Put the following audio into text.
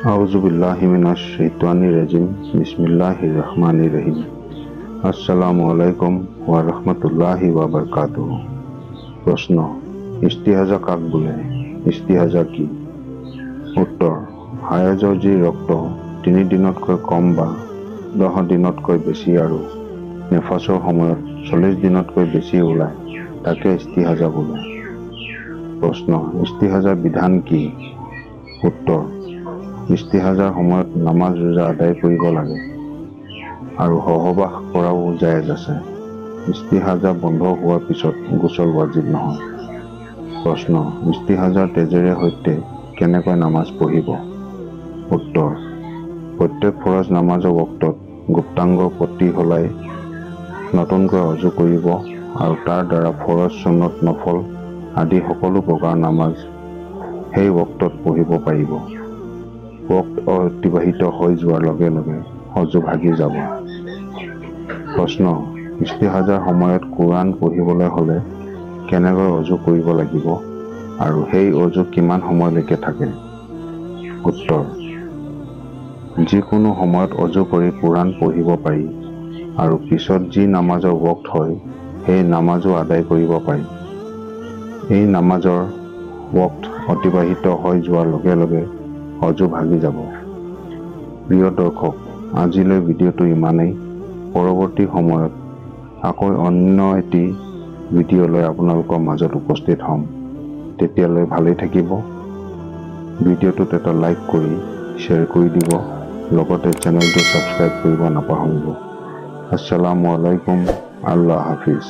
আউযুবিল্লাহি মিনাশ শাইতানির রাজিম। বিসমিল্লাহির রহমানির রহিম। আসসালামু আলাইকুম ওয়া রাহমাতুল্লাহি ওয়া বারাকাতুহু। প্রশ্ন: ইস্তিহাজা কাক বলে? ইস্তিহাজা কি? উত্তৰ: হায়জৰ যি ৰক্ত 3 দিনতকৈ কম বা 10 দিনতকৈ বেছি আৰু নেফাসৰ সময়ত 40 দিনতকৈ বেছি ওলায় তাকে ইস্তিহাজা বোলে। প্ৰশ্ন: ইস্তিহাজাৰ বিধান কি? উত্তৰ: ইস্তিহাজাৰ সময়ত নামাজ ৰোজা আদায় কৰিব লাগে আৰু সহবাস কৰাও জায়েজ আছে। ইস্তিহাজা বন্ধ হোৱাৰ পিছত গোসল ৱাজিব নহয়। প্ৰশ্ন: ইস্তিহাজাৰ তেজেৰে সৈতে কেনেকৈ নামাজ পঢ়িব? উত্তৰ: প্ৰত্যেক ফৰজ নামাজৰ বক্তত গুপ্তাংগৰ পট্টি সলাই নতুনকৈ অজু কৰিব আৰু তাৰ দ্বাৰা ফৰজ, সুন্নত, নফল আদি সকলো প্ৰকাৰ নামাজ সেই বক্তত পঢ়িব পাৰিব। বক্ত অতিবাহিত হৈ যোৱাৰ লগে লগে অজু ভাগি যাব। প্ৰশ্ন: ইস্তিহাজাৰ সময়ত কোৰআন পঢ়িবলৈ হ'লে কেনেকৈ অজু কৰিব লাগিব আৰু সেই অজু কিমান সময়লৈকে থাকে? উত্তৰ: যিকোনো সময়ত অজু কৰি কোৰআন পঢ়িব পাৰি আৰু পিছত যি নামাজৰ বক্ত হয় সেই নামাজো আদায় কৰিব পাৰি। এই নামাজৰ বক্ত অতিবাহিত হৈ যোৱাৰ লগে লগে অজু ভাগি যাব। প্ৰিয় দৰ্শক, আজিলৈ ভিডিঅ'টো ইমানেই। পৰৱৰ্তী সময়ত আকৌ অন্য এটি ভিডিঅ' লৈ আপোনালোকৰ মাজত উপস্থিত হ'ম। তেতিয়ালৈ ভালেই থাকিব। ভিডিঅ'টোত এটা লাইক কৰি শ্বেয়াৰ কৰি দিব, লগতে চেনেলটো ছাবস্ক্ৰাইব কৰিব নাপাহৰিব। আসসালামু আলাইকুম। আল্লাহ হাফিজ।